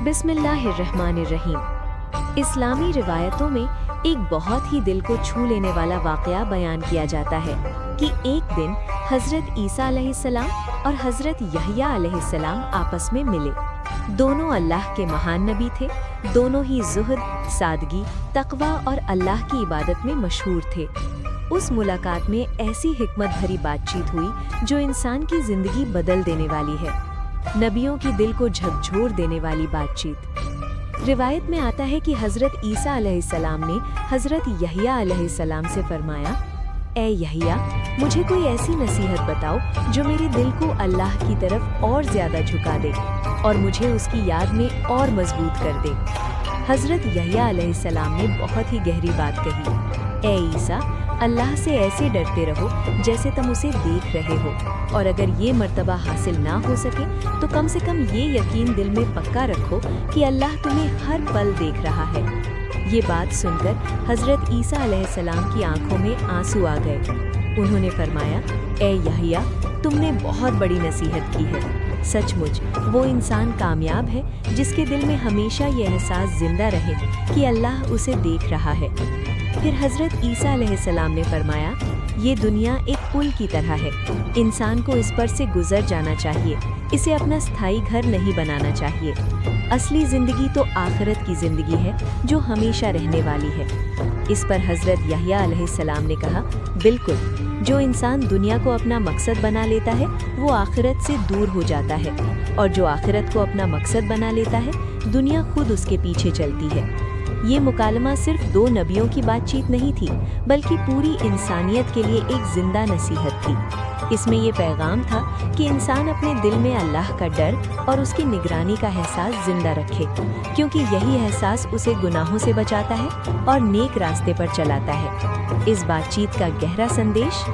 बिस्मिल्लाहिर्रहमानिर्रहीम। इस्लामी रिवायतों में एक बहुत ही दिल को छू लेने वाला वाक़या बयान किया जाता है कि एक दिन हज़रत ईसा अलैहिस्सलाम और हज़रत यहया अलैहिस्सलाम आपस में मिले। दोनों अल्लाह के महान नबी थे। दोनों ही ज़ुहद, सादगी, तक़वा और अल्लाह की इबादत में मशहूर थे। उस मुलाकात में ऐसी हिकमत भरी बातचीत हुई जो इंसान की ज़िंदगी बदल देने वाली है। नबियों की दिल को झकझोर देने वाली बातचीत। रिवायत में आता है कि हज़रत ईसा अलैहिस्सलाम ने हज़रत यहया अलैहिस्सलाम से फरमाया, ए यहया, मुझे कोई ऐसी नसीहत बताओ जो मेरे दिल को अल्लाह की तरफ और ज़्यादा झुका दे और मुझे उसकी याद में और मजबूत कर दे। हज़रत यहया अलैहिस्सलाम ने बहुत ही गहरी बात कही, ए ईसा, अल्लाह से ऐसे डरते रहो जैसे तुम उसे देख रहे हो, और अगर ये मर्तबा हासिल ना हो सके तो कम से कम ये यकीन दिल में पक्का रखो कि अल्लाह तुम्हें हर पल देख रहा है। ये बात सुनकर हज़रत ईसा अलैहिस्सलाम की आंखों में आंसू आ गए। उन्होंने फरमाया, ए यहया, तुमने बहुत बड़ी नसीहत की है। सचमुच वो इंसान कामयाब है जिसके दिल में हमेशा ये एहसास जिंदा रहे कि अल्लाह उसे देख रहा है। फिर हज़रत ईसा अलैहिस्सलाम ने फरमाया, ये दुनिया एक पुल की तरह है। इंसान को इस पर से गुजर जाना चाहिए, इसे अपना स्थायी घर नहीं बनाना चाहिए। असली ज़िंदगी तो आखिरत की ज़िंदगी है जो हमेशा रहने वाली है। इस पर हज़रत यहया अलैहिस्सलाम ने कहा, बिल्कुल, जो इंसान दुनिया को अपना मकसद बना लेता है वो आखिरत से दूर हो जाता है, और जो आखिरत को अपना मकसद बना लेता है दुनिया खुद उसके पीछे चलती है। ये मुकालमा सिर्फ दो नबियों की बातचीत नहीं थी, बल्कि पूरी इंसानियत के लिए एक जिंदा नसीहत थी। इसमें ये पैगाम था कि इंसान अपने दिल में अल्लाह का डर और उसकी निगरानी का एहसास जिंदा रखे, क्योंकि यही एहसास उसे गुनाहों से बचाता है और नेक रास्ते पर चलाता है। इस बातचीत का गहरा संदेश,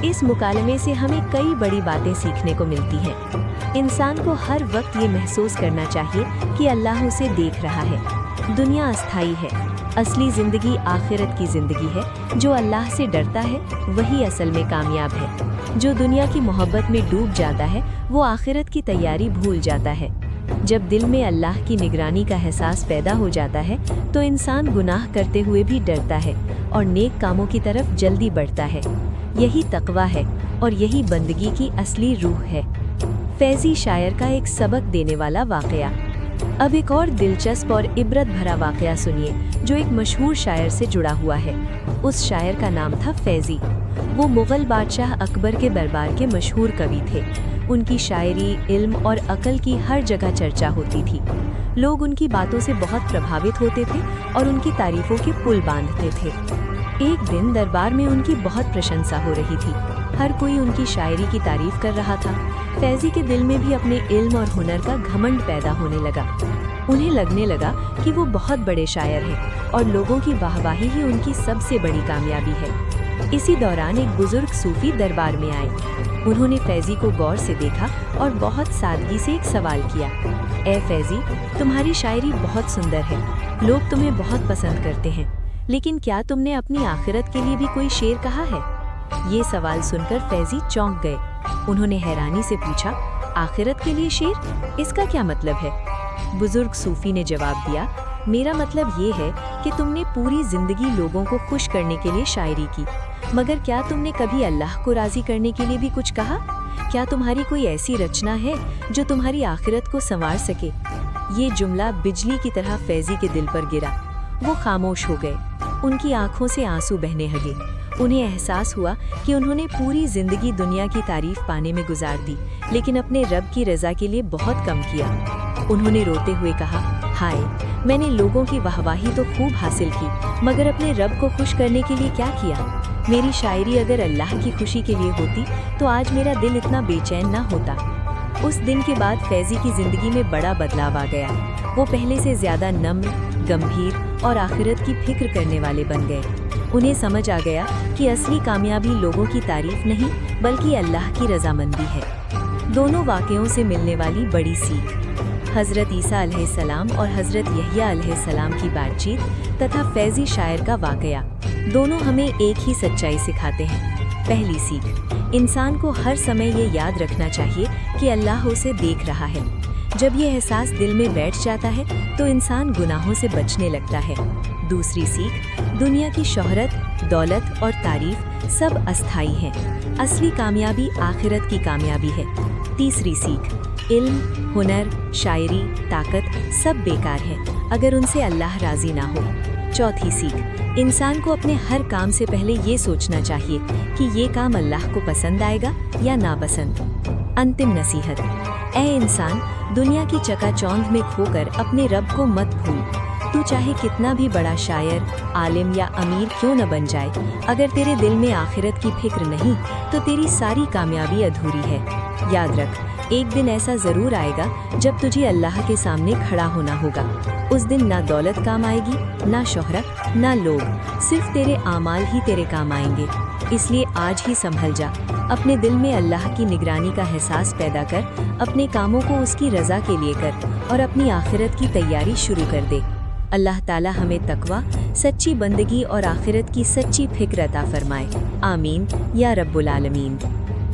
इस मुकालमे से हमें कई बड़ी बातें सीखने को मिलती हैं। इंसान को हर वक्त ये महसूस करना चाहिए कि अल्लाह उसे देख रहा है। दुनिया अस्थायी है, असली ज़िंदगी आखिरत की ज़िंदगी है। जो अल्लाह से डरता है वही असल में कामयाब है। जो दुनिया की मोहब्बत में डूब जाता है वो आखिरत की तैयारी भूल जाता है। जब दिल में अल्लाह की निगरानी का एहसास पैदा हो जाता है तो इंसान गुनाह करते हुए भी डरता है और नेक कामों की तरफ जल्दी बढ़ता है। यही तक़वा है और यही बंदगी की असली रूह है। फैज़ी शायर का एक सबक देने वाला वाक़या। अब एक और दिलचस्प और इबरत भरा वाक़या सुनिए जो एक मशहूर शायर से जुड़ा हुआ है। उस शायर का नाम था फैज़ी। वो मुग़ल बादशाह अकबर के दरबार के मशहूर कवि थे। उनकी शायरी, इल्म और अक़ल की हर जगह चर्चा होती थी। लोग उनकी बातों से बहुत प्रभावित होते थे और उनकी तारीफ़ों के पुल बांधते थे। एक दिन दरबार में उनकी बहुत प्रशंसा हो रही थी। हर कोई उनकी शायरी की तारीफ़ कर रहा था। फैज़ी के दिल में भी अपने इल्म और हुनर का घमंड पैदा होने लगा। उन्हें लगने लगा कि वो बहुत बड़े शायर हैं और लोगों की वाहवाही ही उनकी सबसे बड़ी कामयाबी है। इसी दौरान एक बुजुर्ग सूफी दरबार में आए। उन्होंने फैज़ी को गौर से देखा और बहुत सादगी से एक सवाल किया, ए फैज़ी, तुम्हारी शायरी बहुत सुंदर है, लोग तुम्हें बहुत पसंद करते हैं, लेकिन क्या तुमने अपनी आखिरत के लिए भी कोई शेर कहा है? ये सवाल सुनकर फैज़ी चौंक गए। उन्होंने हैरानी से पूछा, आखिरत के लिए शेर, इसका क्या मतलब है? बुजुर्ग सूफी ने जवाब दिया, मेरा मतलब ये है कि तुमने पूरी जिंदगी लोगों को खुश करने के लिए शायरी की, मगर क्या तुमने कभी अल्लाह को राज़ी करने के लिए भी कुछ कहा? क्या तुम्हारी कोई ऐसी रचना है जो तुम्हारी आखिरत को संवार सके? ये जुमला बिजली की तरह फैज़ी के दिल पर गिरा। वो खामोश हो गए। उनकी आंखों से आंसू बहने लगे। उन्हें एहसास हुआ कि उन्होंने पूरी जिंदगी दुनिया की तारीफ पाने में गुजार दी, लेकिन अपने रब की रज़ा के लिए बहुत कम किया। उन्होंने रोते हुए कहा, हाय, मैंने लोगों की वाहवाही तो खूब हासिल की, मगर अपने रब को खुश करने के लिए क्या किया? मेरी शायरी अगर अल्लाह की खुशी के लिए होती तो आज मेरा दिल इतना बेचैन ना होता। उस दिन के बाद फैज़ी की ज़िंदगी में बड़ा बदलाव आ गया। वो पहले से ज़्यादा नम्र, गंभीर और आखिरत की फिक्र करने वाले बन गए। उन्हें समझ आ गया कि असली कामयाबी लोगों की तारीफ नहीं बल्कि अल्लाह की रज़ामंदी है। दोनों वाक़यों से मिलने वाली बड़ी सीख, हज़रत ईसा अलैहिस्सलाम और हज़रत यहया अलैहिस्सलाम की बातचीत तथा फैज़ी शायर का वाक़या, दोनों हमें एक ही सच्चाई सिखाते हैं। पहली सीख, इंसान को हर समय ये याद रखना चाहिए कि अल्लाह उसे देख रहा है। जब ये एहसास दिल में बैठ जाता है तो इंसान गुनाहों से बचने लगता है। दूसरी सीख, दुनिया की शोहरत, दौलत और तारीफ सब अस्थायी हैं। असली कामयाबी आखिरत की कामयाबी है। तीसरी सीख, इल्म, हुनर, शायरी, ताकत सब बेकार है अगर उनसे अल्लाह राजी ना हो। चौथी सीख, इंसान को अपने हर काम से पहले ये सोचना चाहिए कि ये काम अल्लाह को पसंद आएगा या नापसंद। अंतिम नसीहत, ऐ इंसान, दुनिया की चकाचौंध में खोकर अपने रब को मत भूल। तू चाहे कितना भी बड़ा शायर, आलिम या अमीर क्यों न बन जाए, अगर तेरे दिल में आखिरत की फिक्र नहीं तो तेरी सारी कामयाबी अधूरी है। याद रख, एक दिन ऐसा जरूर आएगा जब तुझे अल्लाह के सामने खड़ा होना होगा। उस दिन ना दौलत काम आएगी, ना शोहरत, ना लोग, सिर्फ तेरे आमाल ही तेरे काम आएंगे। इसलिए आज ही संभल जा, अपने दिल में अल्लाह की निगरानी का एहसास पैदा कर, अपने कामों को उसकी रज़ा के लिए कर और अपनी आखिरत की तैयारी शुरू कर दे। अल्लाह ताला हमें तकवा, सच्ची बंदगी और आखिरत की सच्ची फिक्र अता फरमाए। आमीन या रब्बुल आलमीन।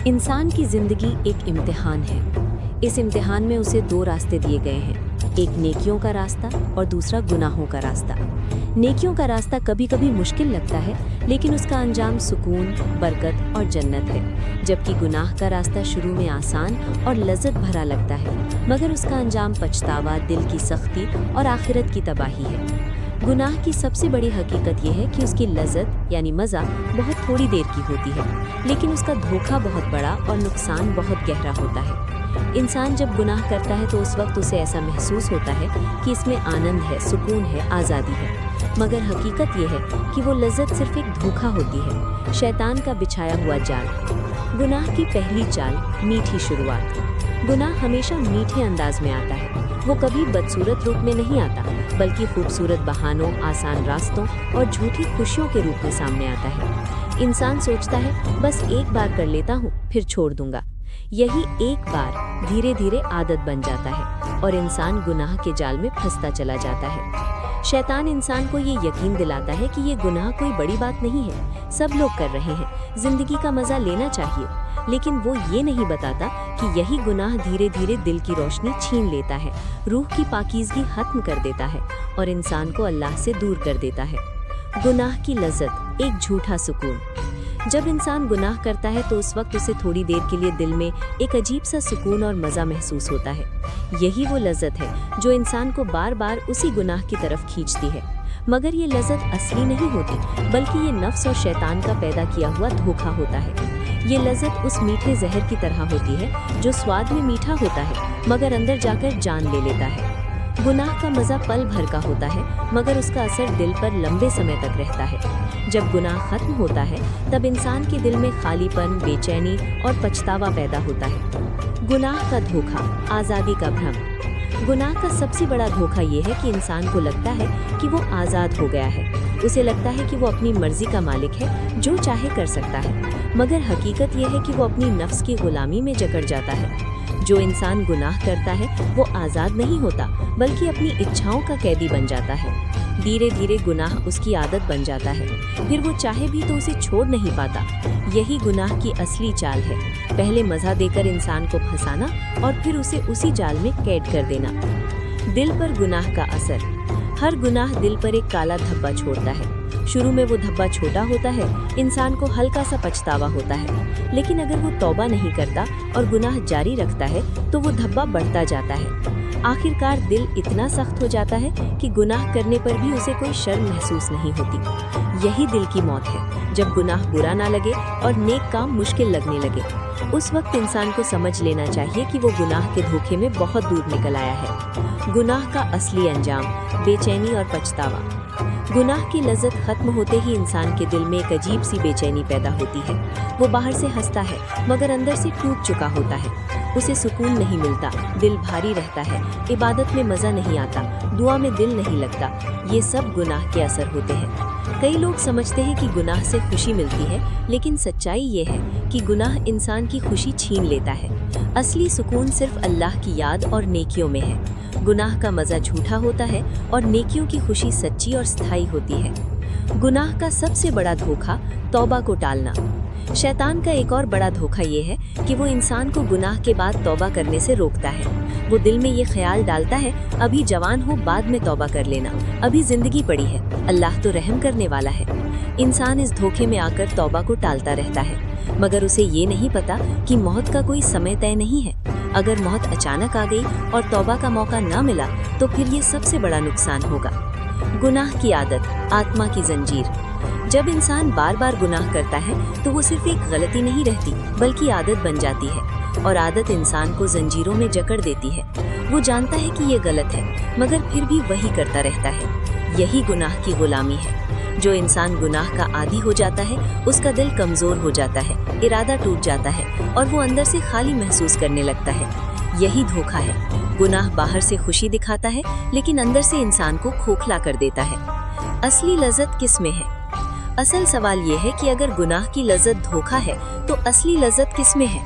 इंसान की ज़िंदगी एक इम्तिहान है। इस इम्तिहान में उसे दो रास्ते दिए गए हैं, एक नेकियों का रास्ता और दूसरा गुनाहों का रास्ता। नेकियों का रास्ता कभी कभी मुश्किल लगता है, लेकिन उसका अंजाम सुकून, बरकत और जन्नत है। जबकि गुनाह का रास्ता शुरू में आसान और लज्जत भरा लगता है, मगर उसका अंजाम पछतावा, दिल की सख्ती और आखिरत की तबाही है। गुनाह की सबसे बड़ी हकीकत यह है कि उसकी लज्जत यानी मज़ा बहुत थोड़ी देर की होती है, लेकिन उसका धोखा बहुत बड़ा और नुकसान बहुत गहरा होता है। इंसान जब गुनाह करता है तो उस वक्त उसे ऐसा महसूस होता है कि इसमें आनंद है, सुकून है, आज़ादी है, मगर हकीकत यह है कि वो लज्जत सिर्फ एक धोखा होती है, शैतान का बिछाया हुआ जाल। गुनाह की पहली चाल, मीठी शुरुआत। गुनाह हमेशा मीठे अंदाज में आता है। वो कभी बदसूरत रूप में नहीं आता, बल्कि खूबसूरत बहानों, आसान रास्तों और झूठी खुशियों के रूप में सामने आता है। इंसान सोचता है बस एक बार कर लेता हूँ, फिर छोड़ दूंगा। यही एक बार धीरे धीरे आदत बन जाता है और इंसान गुनाह के जाल में फंसता चला जाता है। शैतान इंसान को ये यकीन दिलाता है कि ये गुनाह कोई बड़ी बात नहीं है, सब लोग कर रहे हैं, जिंदगी का मजा लेना चाहिए। लेकिन वो ये नहीं बताता कि यही गुनाह धीरे धीरे दिल की रोशनी छीन लेता है, रूह की पाकीज़गी खत्म कर देता है और इंसान को अल्लाह से दूर कर देता है। गुनाह की लज्जत, एक झूठा सुकून। जब इंसान गुनाह करता है तो उस वक्त उसे थोड़ी देर के लिए दिल में एक अजीब सा सुकून और मज़ा महसूस होता है। यही वो लज्जत है जो इंसान को बार बार उसी गुनाह की तरफ खींचती है। मगर ये लज्जत असली नहीं होती, बल्कि ये नफ्स और शैतान का पैदा किया हुआ धोखा होता है। ये लज्जत उस मीठे जहर की तरह होती है जो स्वाद में मीठा होता है, मगर अंदर जाकर जान ले लेता है। गुनाह का मज़ा पल भर का होता है, मगर उसका असर दिल पर लंबे समय तक रहता है। जब गुनाह खत्म होता है तब इंसान के दिल में खालीपन, बेचैनी और पछतावा पैदा होता है। गुनाह का धोखा, आज़ादी का भ्रम। गुनाह का सबसे बड़ा धोखा ये है कि इंसान को लगता है कि वो आज़ाद हो गया है। उसे लगता है कि वो अपनी मर्जी का मालिक है, जो चाहे कर सकता है। मगर हकीकत यह है कि वो अपनी नफ्स की गुलामी में जकड़ जाता है। जो इंसान गुनाह करता है वो आज़ाद नहीं होता, बल्कि अपनी इच्छाओं का कैदी बन जाता है। धीरे धीरे गुनाह उसकी आदत बन जाता है, फिर वो चाहे भी तो उसे छोड़ नहीं पाता। यही गुनाह की असली चाल है, पहले मज़ा देकर इंसान को फंसाना और फिर उसे उसी जाल में कैद कर देना। दिल पर गुनाह का असर। हर गुनाह दिल पर एक काला धब्बा छोड़ता है। शुरू में वो धब्बा छोटा होता है, इंसान को हल्का सा पछतावा होता है, लेकिन अगर वो तौबा नहीं करता और गुनाह जारी रखता है तो वो धब्बा बढ़ता जाता है। आखिरकार दिल इतना सख्त हो जाता है कि गुनाह करने पर भी उसे कोई शर्म महसूस नहीं होती। यही दिल की मौत है, जब गुनाह बुरा ना लगे और नेक काम मुश्किल लगने लगे। उस वक्त इंसान को समझ लेना चाहिए कि वो गुनाह के धोखे में बहुत दूर निकल आया है। गुनाह का असली अंजाम, बेचैनी और पछतावा। गुनाह की लज्जत खत्म होते ही इंसान के दिल में एक अजीब सी बेचैनी पैदा होती है। वो बाहर से हंसता है, मगर अंदर से टूट चुका होता है। उसे सुकून नहीं मिलता, दिल भारी रहता है, इबादत में मज़ा नहीं आता, दुआ में दिल नहीं लगता। ये सब गुनाह के असर होते हैं। कई लोग समझते हैं कि गुनाह से खुशी मिलती है, लेकिन सच्चाई ये है कि गुनाह इंसान की खुशी छीन लेता है। असली सुकून सिर्फ अल्लाह की याद और नेकियों में है। गुनाह का मज़ा झूठा होता है और नेकियों की खुशी सच्ची और स्थायी होती है। गुनाह का सबसे बड़ा धोखा, तौबा को टालना। शैतान का एक और बड़ा धोखा ये है कि वो इंसान को गुनाह के बाद तौबा करने से रोकता है। वो दिल में ये ख्याल डालता है, अभी जवान हो, बाद में तौबा कर लेना, अभी जिंदगी पड़ी है, अल्लाह तो रहम करने वाला है। इंसान इस धोखे में आकर तौबा को टालता रहता है, मगर उसे ये नहीं पता कि मौत का कोई समय तय नहीं है। अगर मौत अचानक आ गई और तौबा का मौका न मिला तो फिर ये सबसे बड़ा नुकसान होगा। गुनाह की आदत, आत्मा की जंजीर। जब इंसान बार बार गुनाह करता है तो वो सिर्फ एक गलती नहीं रहती बल्कि आदत बन जाती है, और आदत इंसान को जंजीरों में जकड़ देती है। वो जानता है कि ये गलत है मगर फिर भी वही करता रहता है। यही गुनाह की गुलामी है। जो इंसान गुनाह का आदी हो जाता है उसका दिल कमजोर हो जाता है, इरादा टूट जाता है और वो अंदर से खाली महसूस करने लगता है। यही धोखा है। गुनाह बाहर से खुशी दिखाता है लेकिन अंदर से इंसान को खोखला कर देता है। असली लज्जत किस में है? असल सवाल ये है कि अगर गुनाह की लज्जत धोखा है तो असली लज्जत किस में है?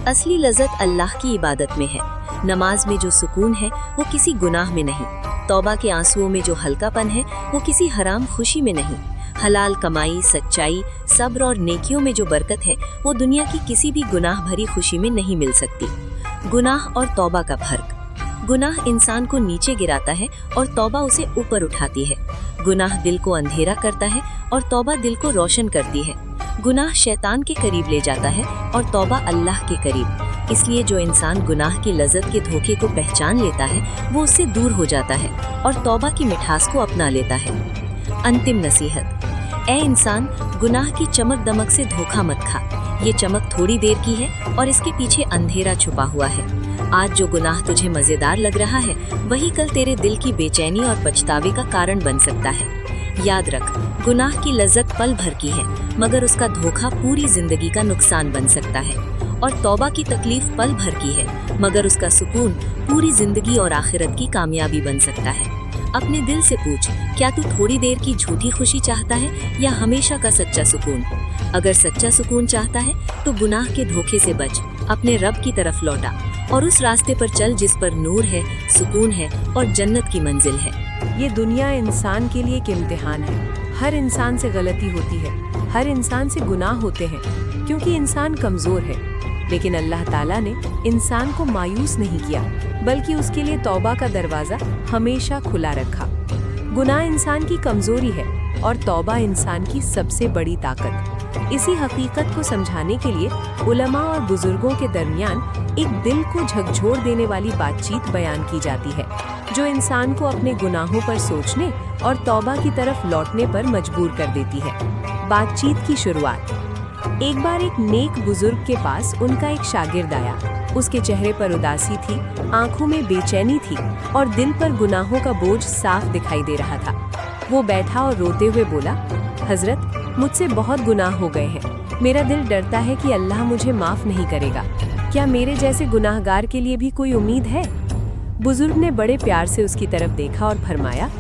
असली लज्जत अल्लाह की इबादत में है। नमाज में जो सुकून है वो किसी गुनाह में नहीं। तौबा के आंसुओं में जो हल्कापन है वो किसी हराम खुशी में नहीं। हलाल कमाई, सच्चाई, सब्र और नेकियों में जो बरकत है वो दुनिया की किसी भी गुनाह भरी खुशी में नहीं मिल सकती। गुनाह और तौबा का फर्क। गुनाह इंसान को नीचे गिराता है और तौबा उसे ऊपर उठाती है। गुनाह दिल को अंधेरा करता है और तौबा दिल को रोशन करती है। गुनाह शैतान के करीब ले जाता है और तौबा अल्लाह के करीब। इसलिए जो इंसान गुनाह की लज्जत के धोखे को पहचान लेता है वो उससे दूर हो जाता है और तौबा की मिठास को अपना लेता है। अंतिम नसीहत। ऐ इंसान, गुनाह की चमक दमक से धोखा मत खा। ये चमक थोड़ी देर की है और इसके पीछे अंधेरा छुपा हुआ है। आज जो गुनाह तुझे मजेदार लग रहा है वही कल तेरे दिल की बेचैनी और पछतावे का कारण बन सकता है। याद रख, गुनाह की लज्जत पल भर की है मगर उसका धोखा पूरी जिंदगी का नुकसान बन सकता है, और तौबा की तकलीफ पल भर की है मगर उसका सुकून पूरी जिंदगी और आखिरत की कामयाबी बन सकता है। अपने दिल से पूछ, क्या तू थोड़ी देर की झूठी खुशी चाहता है या हमेशा का सच्चा सुकून? अगर सच्चा सुकून चाहता है तो गुनाह के धोखे से बच, अपने रब की तरफ लौटा और उस रास्ते पर चल जिस पर नूर है, सुकून है और जन्नत की मंजिल है। ये दुनिया इंसान के लिए एक इम्तिहान है। हर इंसान से गलती होती है, हर इंसान से गुनाह होते हैं क्योंकि इंसान कमजोर है। लेकिन अल्लाह ताला ने इंसान को मायूस नहीं किया बल्कि उसके लिए तौबा का दरवाजा हमेशा खुला रखा। गुनाह इंसान की कमजोरी है और तौबा इंसान की सबसे बड़ी ताकत। इसी हकीकत को समझाने के लिए उलमा और बुजुर्गों के दरमियान एक दिल को झकझोर देने वाली बातचीत बयान की जाती है जो इंसान को अपने गुनाहों पर सोचने और तौबा की तरफ लौटने पर मजबूर कर देती है। बातचीत की शुरुआत। एक बार एक नेक बुजुर्ग के पास उनका एक शागिर्द आया। उसके चेहरे पर उदासी थी, आंखों में बेचैनी थी और दिल पर गुनाहों का बोझ साफ दिखाई दे रहा था। वो बैठा और रोते हुए बोला, हजरत, मुझसे बहुत गुनाह हो गए हैं। मेरा दिल डरता है कि अल्लाह मुझे माफ नहीं करेगा। क्या मेरे जैसे गुनाहगार के लिए भी कोई उम्मीद है? बुजुर्ग ने बड़े प्यार से उसकी तरफ देखा और फरमाया,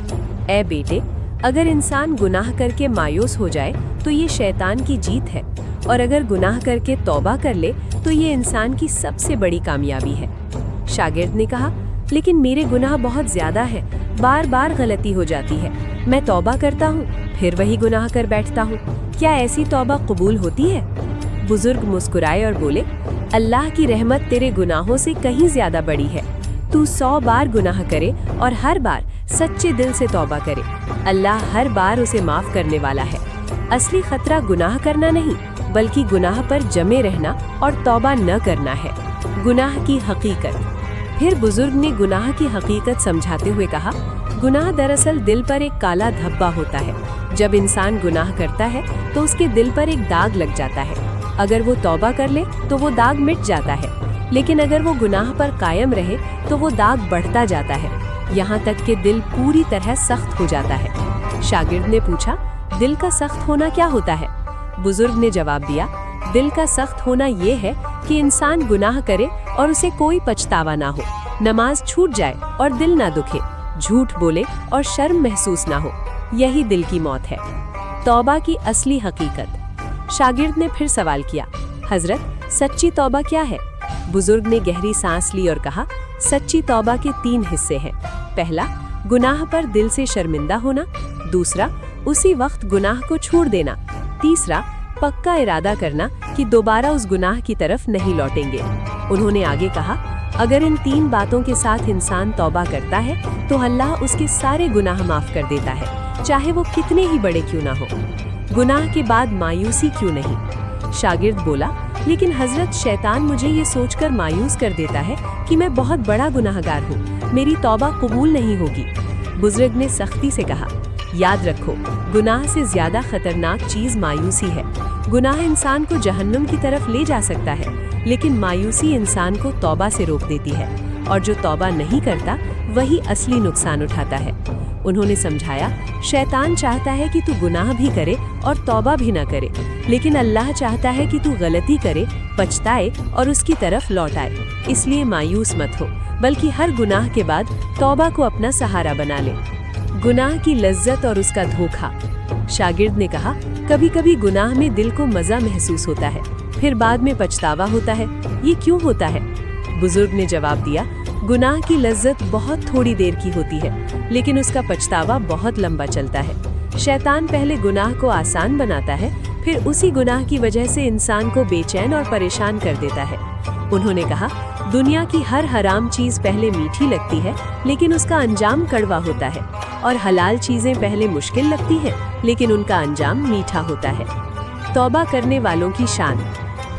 ऐ बेटे, अगर इंसान गुनाह करके मायूस हो जाए तो ये शैतान की जीत है, और अगर गुनाह करके तौबा कर ले तो ये इंसान की सबसे बड़ी कामयाबी है। शागिर्द ने कहा, लेकिन मेरे गुनाह बहुत ज्यादा हैं, बार बार गलती हो जाती है। मैं तौबा करता हूँ फिर वही गुनाह कर बैठता हूँ। क्या ऐसी तौबा कबूल होती है? बुजुर्ग मुस्कुराए और बोले, अल्लाह की रहमत तेरे गुनाहों से कहीं ज्यादा बड़ी है। तू 100 बार गुनाह करे और हर बार सच्चे दिल से तौबा करे, अल्लाह हर बार उसे माफ करने वाला है। असली खतरा गुनाह करना नहीं बल्कि गुनाह पर जमे रहना और तौबा न करना है। गुनाह की हकीकत। फिर बुजुर्ग ने गुनाह की हकीकत समझाते हुए कहा, गुनाह दरअसल दिल पर एक काला धब्बा होता है। जब इंसान गुनाह करता है तो उसके दिल पर एक दाग लग जाता है। अगर वो तौबा कर ले तो वो दाग मिट जाता है, लेकिन अगर वो गुनाह पर कायम रहे तो वो दाग बढ़ता जाता है, यहाँ तक कि दिल पूरी तरह सख्त हो जाता है। शागिर्द ने पूछा, दिल का सख्त होना क्या होता है? बुजुर्ग ने जवाब दिया, दिल का सख्त होना ये है कि इंसान गुनाह करे और उसे कोई पछतावा ना हो, नमाज छूट जाए और दिल ना दुखे, झूठ बोले और शर्म महसूस ना हो, यही दिल की मौत है। तौबा की असली हकीकत। शागिर्द ने फिर सवाल किया, हजरत, सच्ची तौबा क्या है? बुजुर्ग ने गहरी सांस ली और कहा, सच्ची तौबा के 3 हिस्से हैं। पहला, गुनाह पर दिल से शर्मिंदा होना। दूसरा, उसी वक्त गुनाह को छोड़ देना। तीसरा, पक्का इरादा करना कि दोबारा उस गुनाह की तरफ नहीं लौटेंगे। उन्होंने आगे कहा, अगर इन 3 बातों के साथ इंसान तौबा करता है तो अल्लाह उसके सारे गुनाह माफ कर देता है, चाहे वो कितने ही बड़े क्यों ना हो। गुनाह के बाद मायूसी क्यों नहीं? शागिर्द बोला, लेकिन हजरत, शैतान मुझे ये सोचकर मायूस कर देता है कि मैं बहुत बड़ा गुनाहगार हूँ, मेरी तौबा कबूल नहीं होगी। बुजुर्ग ने सख्ती से कहा, याद रखो, गुनाह से ज्यादा खतरनाक चीज मायूसी है। गुनाह इंसान को जहन्नुम की तरफ ले जा सकता है, लेकिन मायूसी इंसान को तौबा से रोक देती है, और जो तौबा नहीं करता वही असली नुकसान उठाता है। उन्होंने समझाया, शैतान चाहता है कि तू गुनाह भी करे और तौबा भी न करे, लेकिन अल्लाह चाहता है कि तू गलती करे, पछताए और उसकी तरफ लौट आए। इसलिए मायूस मत हो, बल्कि हर गुनाह के बाद तौबा को अपना सहारा बना ले। गुनाह की लज्जत और उसका धोखा। शागिर्द ने कहा, कभी कभी गुनाह में दिल को मजा महसूस होता है, फिर बाद में पछतावा होता है, ये क्यों होता है? बुजुर्ग ने जवाब दिया, गुनाह की लज्जत बहुत थोड़ी देर की होती है, लेकिन उसका पछतावा बहुत लंबा चलता है। शैतान पहले गुनाह को आसान बनाता है, फिर उसी गुनाह की वजह से इंसान को बेचैन और परेशान कर देता है। उन्होंने कहा, दुनिया की हर हराम चीज पहले मीठी लगती है, लेकिन उसका अंजाम कड़वा होता है, और हलाल चीजें पहले मुश्किल लगती हैं, लेकिन उनका अंजाम मीठा होता है। तौबा करने वालों की शान।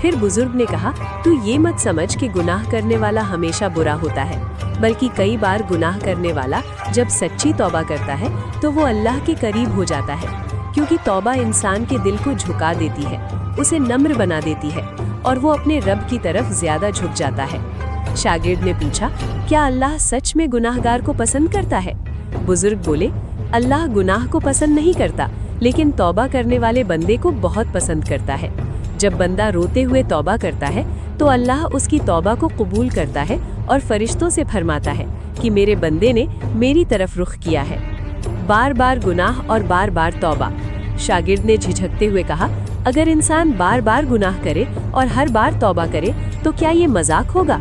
फिर बुजुर्ग ने कहा, तू ये मत समझ कि गुनाह करने वाला हमेशा बुरा होता है, बल्कि कई बार गुनाह करने वाला जब सच्ची तौबा करता है तो वो अल्लाह के करीब हो जाता है, क्योंकि तौबा इंसान के दिल को झुका देती है, उसे नम्र बना देती है, और वो अपने रब की तरफ ज्यादा झुक जाता है। शागिर्द ने पूछा, क्या अल्लाह सच में गुनाहगार को पसंद करता है? बुजुर्ग बोले, अल्लाह गुनाह को पसंद नहीं करता, लेकिन तौबा करने वाले बंदे को बहुत पसंद करता है। जब बंदा रोते हुए तौबा करता है तो अल्लाह उसकी तौबा को कबूल करता है और फरिश्तों से फरमाता है कि मेरे बंदे ने मेरी तरफ रुख किया है। बार बार गुनाह और बार बार तौबा। शागिर्द ने झिझकते हुए कहा, अगर इंसान बार बार गुनाह करे और हर बार तौबा करे तो क्या ये मजाक होगा?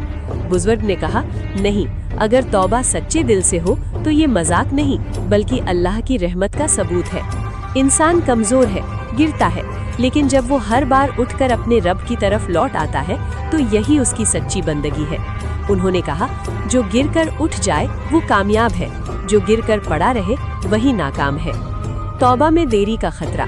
बुजुर्ग ने कहा, नहीं, अगर तौबा सच्चे दिल से हो तो ये मजाक नहीं, बल्कि अल्लाह की रहमत का सबूत है। इंसान कमजोर है, गिरता है, लेकिन जब वो हर बार उठकर अपने रब की तरफ लौट आता है तो यही उसकी सच्ची बंदगी है। उन्होंने कहा, जो गिरकर उठ जाए वो कामयाब है, जो गिरकर पड़ा रहे वही नाकाम है। तौबा में देरी का खतरा।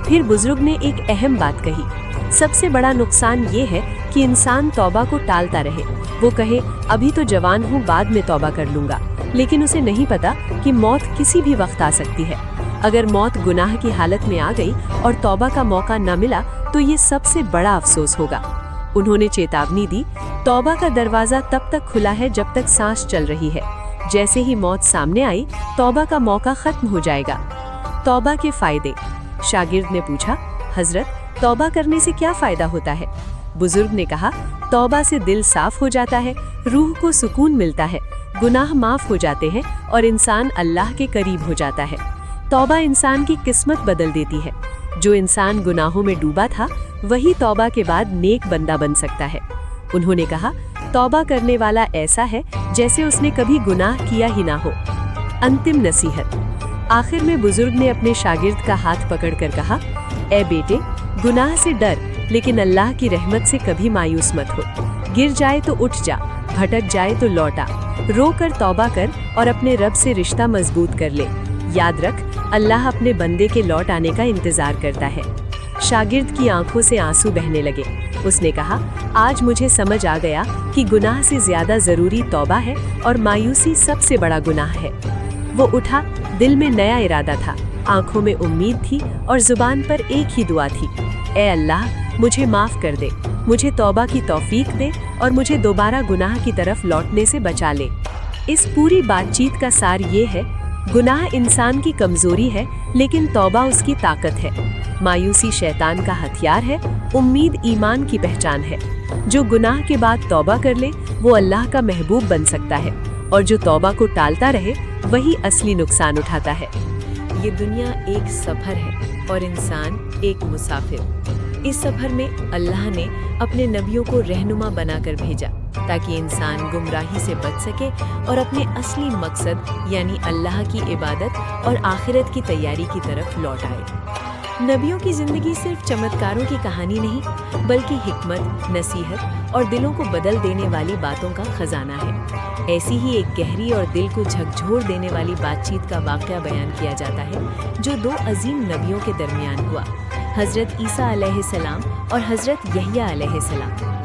फिर बुजुर्ग ने एक अहम बात कही, सबसे बड़ा नुकसान ये है कि इंसान तौबा को टालता रहे। वो कहे, अभी तो जवान हूँ, बाद में तौबा कर लूंगा, लेकिन उसे नहीं पता कि मौत किसी भी वक्त आ सकती है। अगर मौत गुनाह की हालत में आ गई और तौबा का मौका न मिला तो ये सबसे बड़ा अफसोस होगा। उन्होंने चेतावनी दी, तौबा का दरवाजा तब तक खुला है जब तक सांस चल रही है, जैसे ही मौत सामने आई तौबा का मौका खत्म हो जाएगा। तौबा के फायदे। शागिर्द ने पूछा, हजरत, तौबा करने से क्या फायदा होता है? बुजुर्ग ने कहा, तौबा से दिल साफ हो जाता है, रूह को सुकून मिलता है, गुनाह माफ हो जाते हैं और इंसान अल्लाह के करीब हो जाता है। तौबा इंसान की किस्मत बदल देती है। जो इंसान गुनाहों में डूबा था वही तौबा के बाद नेक बंदा बन सकता है। उन्होंने कहा, तौबा करने वाला ऐसा है जैसे उसने कभी गुनाह किया ही ना हो। अंतिम नसीहत। आखिर में बुजुर्ग ने अपने शागिर्द का हाथ पकड़कर कहा, ए बेटे, गुनाह से डर, लेकिन अल्लाह की रहमत से कभी मायूस मत हो। गिर जाए तो उठ जा, भटक जाए तो लौटा, रो कर तौबा कर और अपने रब से रिश्ता मजबूत कर ले। याद रख, अल्लाह अपने बंदे के लौट आने का इंतजार करता है। शागिर्द की आंखों से आंसू बहने लगे। उसने कहा, आज मुझे समझ आ गया कि गुनाह से ज्यादा जरूरी तौबा है और मायूसी सबसे बड़ा गुनाह है। वो उठा, दिल में नया इरादा था, आंखों में उम्मीद थी और जुबान पर एक ही दुआ थी, ए अल्लाह, मुझे माफ कर दे, मुझे तौबा की तौफीक दे और मुझे दोबारा गुनाह की तरफ लौटने से बचा ले। इस पूरी बातचीत का सार ये है, गुनाह इंसान की कमजोरी है, लेकिन तौबा उसकी ताकत है। मायूसी शैतान का हथियार है, उम्मीद ईमान की पहचान है। जो गुनाह के बाद तौबा कर ले वो अल्लाह का महबूब बन सकता है, और जो तौबा को टालता रहे वही असली नुकसान उठाता है। ये दुनिया एक सफर है और इंसान एक मुसाफिर। इस सफर में अल्लाह ने अपने नबियों को रहनुमा बनाकर भेजा ताकि इंसान गुमराही से बच सके और अपने असली मकसद यानी अल्लाह की इबादत और आखिरत की तैयारी की तरफ लौट आए। नबियों की जिंदगी सिर्फ चमत्कारों की कहानी नहीं, बल्कि हिकमत, नसीहत और दिलों को बदल देने वाली बातों का खजाना है। ऐसी ही एक गहरी और दिल को झकझोर देने वाली बातचीत का वाकया बयान किया जाता है जो दो अजीम नबियों के दरमियान हुआ, हजरत ईसा अलैहिस्सलाम और हजरत यहया अलैहिस्सलाम।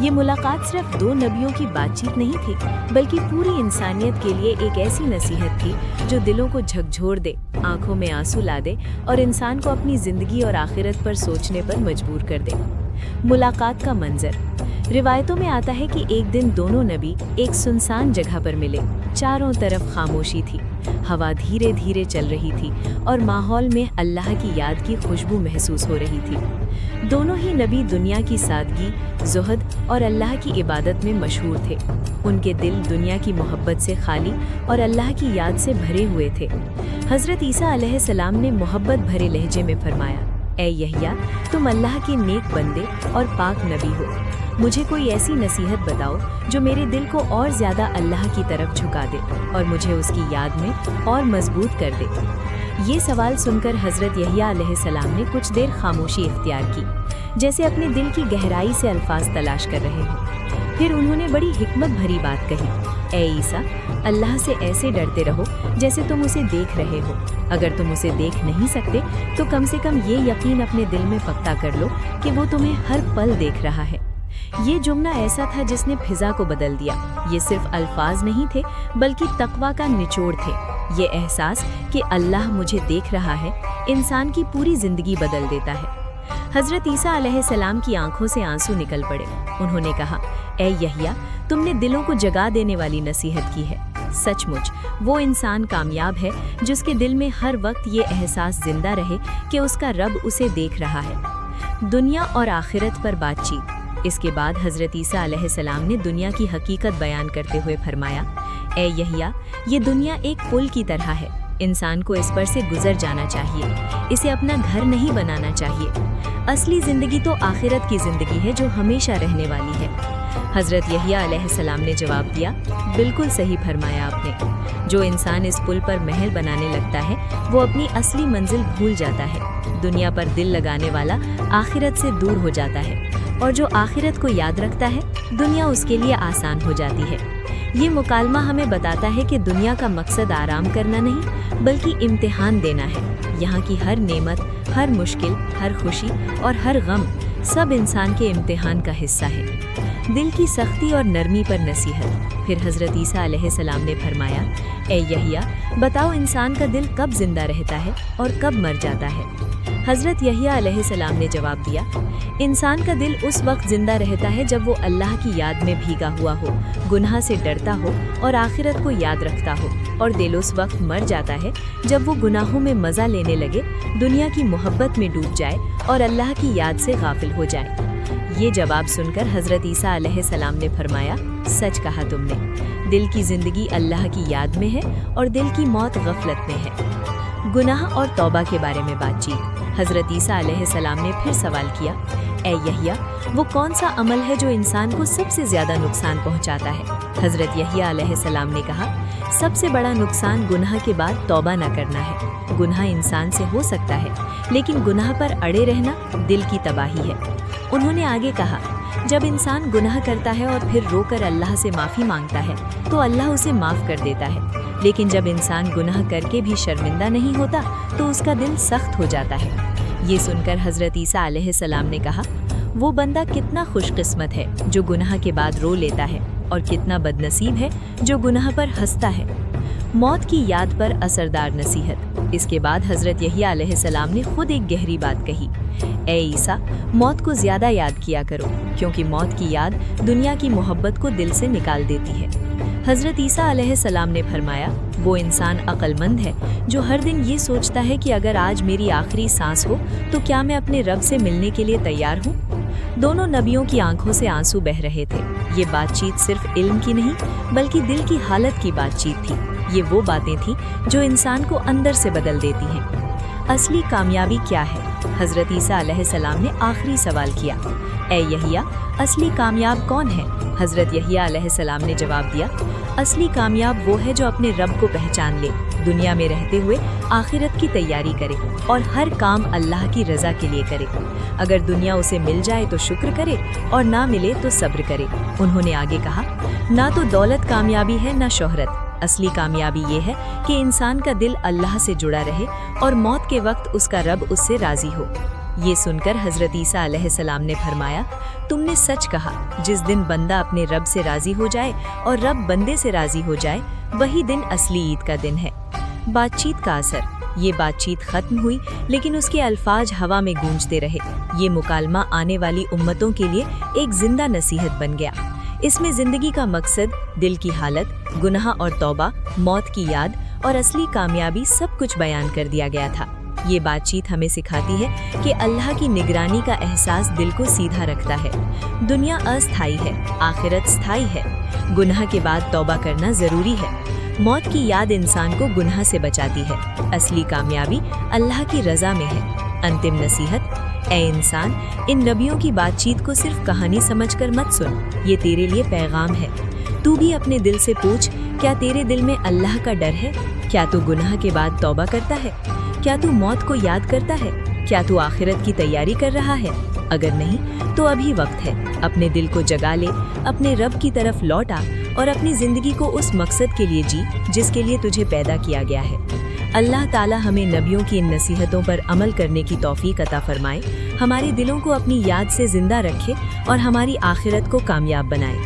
ये मुलाकात सिर्फ दो नबियों की बातचीत नहीं थी, बल्कि पूरी इंसानियत के लिए एक ऐसी नसीहत थी जो दिलों को झकझोर दे, आंखों में आंसू ला दे और इंसान को अपनी जिंदगी और आखिरत पर सोचने पर मजबूर कर दे। मुलाकात का मंजर। रिवायतों में आता है कि एक दिन दोनों नबी एक सुनसान जगह पर मिले। चारों तरफ खामोशी थी, हवा धीरे धीरे चल रही थी और माहौल में अल्लाह की याद की खुशबू महसूस हो रही थी। दोनों ही नबी दुनिया की सादगी, ज़ुहद और अल्लाह की इबादत में मशहूर थे। उनके दिल दुनिया की मोहब्बत से खाली और अल्लाह की याद से भरे हुए थे। हज़रत ईसा अलैहिस्सलाम ने मोहब्बत भरे लहजे में फरमाया, ऐ यहया, तुम अल्लाह के नेक बंदे और पाक नबी हो। मुझे कोई ऐसी नसीहत बताओ जो मेरे दिल को और ज़्यादा अल्लाह की तरफ झुका दे और मुझे उसकी याद में और मजबूत कर दे। ये सवाल सुनकर हज़रत यहया अलैहिस्सलाम ने कुछ देर खामोशी इख्तियार की, जैसे अपने दिल की गहराई से अल्फाज तलाश कर रहे हों। फिर उन्होंने बड़ी हिकमत भरी बात कही, ऐ ईसा, अल्लाह से ऐसे डरते रहो जैसे तुम उसे देख रहे हो। अगर तुम उसे देख नहीं सकते तो कम से कम ये यकीन अपने दिल में पक्का कर लो कि वो तुम्हें हर पल देख रहा है। ये जुमला ऐसा था जिसने फिजा को बदल दिया। ये सिर्फ अल्फाज नहीं थे, बल्कि तकवा का निचोड़ थे। ये एहसास कि अल्लाह मुझे देख रहा है इंसान की पूरी जिंदगी बदल देता है। हजरत ईसा अलैहिस्सलाम की आंखों से आंसू निकल पड़े। उन्होंने कहा, ऐ यहया, तुमने दिलों को जगा देने वाली नसीहत की है। सचमुच वो इंसान कामयाब है जिसके दिल में हर वक्त ये एहसास जिंदा रहे कि उसका रब उसे देख रहा है। दुनिया और आखिरत पर बातचीत। इसके बाद हजरत ईसा अलैहिस्सलाम ने दुनिया की हकीकत बयान करते हुए फरमाया, ऐ यहया, ये दुनिया एक पुल की तरह है। इंसान को इस पर से गुजर जाना चाहिए, इसे अपना घर नहीं बनाना चाहिए। असली जिंदगी तो आखिरत की जिंदगी है जो हमेशा रहने वाली है। हजरत यहया अलैहिस्सलाम ने जवाब दिया, बिल्कुल सही फरमाया आपने। जो इंसान इस पुल पर महल बनाने लगता है वो अपनी असली मंजिल भूल जाता है। दुनिया पर दिल लगाने वाला आखिरत से दूर हो जाता है और जो आखिरत को याद रखता है दुनिया उसके लिए आसान हो जाती है। ये मुकालमा हमें बताता है कि दुनिया का मकसद आराम करना नहीं बल्कि इम्तिहान देना है। यहाँ की हर नेमत, हर मुश्किल, हर खुशी और हर गम सब इंसान के इम्तिहान का हिस्सा है। दिल की सख्ती और नरमी पर नसीहत। फिर हजरत ईसा अलैहिस्सलाम ने फरमाया, ऐ यहया, बताओ इंसान का दिल कब जिंदा रहता है और कब मर जाता है। हजरत यहया अलैहिस्सलाम ने जवाब दिया, इंसान का दिल उस वक्त जिंदा रहता है जब वो अल्लाह की याद में भीगा हुआ हो, गुनाह से डरता हो और आखिरत को याद रखता हो। और दिल उस वक्त मर जाता है जब वो गुनाहों में मज़ा लेने लगे, दुनिया की मोहब्बत में डूब जाए और अल्लाह की याद से गाफिल हो जाए। ये जवाब सुनकर हजरत ईसा अलैहिस्सलाम ने फरमाया, सच कहा तुमने। दिल की जिंदगी अल्लाह की याद में है और दिल की मौत गफलत में है। गुनाह और तौबा के बारे में बातचीत। हजरत ईसा अलैहिस्सलाम ने फिर सवाल किया, ऐ यहया, वो कौन सा अमल है जो इंसान को सबसे ज्यादा नुकसान पहुंचाता है। हजरत यहया अलैहिस्सलाम ने कहा, सबसे बड़ा नुकसान गुनाह के बाद तौबा न करना है। गुनाह इंसान से हो सकता है, लेकिन गुनाह पर अड़े रहना दिल की तबाही है। उन्होंने आगे कहा, जब इंसान गुनाह करता है और फिर रोकर अल्लाह से माफ़ी मांगता है तो अल्लाह उसे माफ़ कर देता है, लेकिन जब इंसान गुनाह करके भी शर्मिंदा नहीं होता तो उसका दिल सख्त हो जाता है। ये सुनकर हजरत ईसा अलैहिस्सलाम ने कहा, वो बंदा कितना खुशकिस्मत है जो गुनाह के बाद रो लेता है और कितना बदनसीब है जो गुनाह पर हंसता है। मौत की याद पर असरदार नसीहत। इसके बाद हजरत यहया अलैहिस्सलाम ने खुद एक गहरी बात कही, ऐ ईसा, मौत को ज़्यादा याद किया करो क्योंकि मौत की याद दुनिया की मोहब्बत को दिल से निकाल देती है। हजरत ईसा अलैहिस्सलाम ने फरमाया, वो इंसान अक्लमंद है जो हर दिन ये सोचता है कि अगर आज मेरी आखिरी सांस हो तो क्या मैं अपने रब से मिलने के लिए तैयार हूँ। दोनों नबियों की आंखों से आंसू बह रहे थे। ये बातचीत सिर्फ इल्म की नहीं बल्कि दिल की हालत की बातचीत थी। ये वो बातें थी जो इंसान को अंदर से बदल देती हैं। असली कामयाबी क्या है? हजरत ईसा अलैहिस्सलाम ने आखिरी सवाल किया, ऐ यहया, असली कामयाब कौन है? हजरत यहया अलैहिस्सलाम ने जवाब दिया, असली कामयाब वो है जो अपने रब को पहचान ले, دنیا میں رہتے ہوئے آخرت کی تیاری کرے اور ہر کام اللہ کی رضا کے لیے کرے۔ اگر دنیا اسے مل جائے تو شکر کرے اور نہ ملے تو صبر کرے۔ انہوں نے آگے کہا، نہ تو دولت کامیابی ہے نہ شہرت، اصلی کامیابی یہ ہے کہ انسان کا دل اللہ سے جڑا رہے اور موت کے وقت اس کا رب اس سے راضی ہو۔ یہ سن کر حضرت عیسیٰ علیہ السلام نے فرمایا، تم نے سچ کہا، جس دن بندہ اپنے رب سے راضی ہو جائے اور رب بندے سے راضی ہو جائے، وہی دن اصلی عید کا دن ہے۔ بات چیت کا اثر۔ یہ بات چیت ختم ہوئی لیکن اس کے الفاظ ہوا میں گونجتے رہے۔ یہ مکالمہ آنے والی امتوں کے لیے ایک زندہ نصیحت بن گیا۔ اس میں زندگی کا مقصد، دل کی حالت، گناہ اور توبہ، موت کی یاد اور اصلی کامیابی سب کچھ بیان کر دیا گیا تھا۔ یہ بات چیت ہمیں سکھاتی ہے کہ اللہ کی نگرانی کا احساس دل کو سیدھا رکھتا ہے۔ دنیا استھائی ہے، آخرت استھائی ہے۔ گناہ کے بعد توبہ کرنا ضروری ہے۔ موت کی یاد انسان کو گناہ سے بچاتی ہے۔ اصلی کامیابی اللہ کی رضا میں ہے۔ انتم نصیحت، اے انسان، ان نبیوں کی بات چیت کو صرف کہانی سمجھ کر مت سن، یہ تیرے لیے پیغام ہے۔ تو بھی اپنے دل سے پوچھ، کیا تیرے دل میں اللہ کا ڈر ہے؟ کیا تو گناہ کے بعد توبہ کرتا ہے؟ کیا تو موت کو یاد کرتا ہے؟ کیا تو آخرت کی تیاری کر رہا ہے؟ اگر نہیں تو ابھی وقت ہے، اپنے دل کو جگا لے، اپنے رب کی طرف لوٹ آ اور اپنی زندگی کو اس مقصد کے لیے جی جس کے لیے تجھے پیدا کیا گیا ہے۔ اللہ تعالی ہمیں نبیوں کی ان نصیحتوں پر عمل کرنے کی توفیق عطا فرمائے، ہمارے دلوں کو اپنی یاد سے زندہ رکھے اور ہماری آخرت کو کامیاب بنائے۔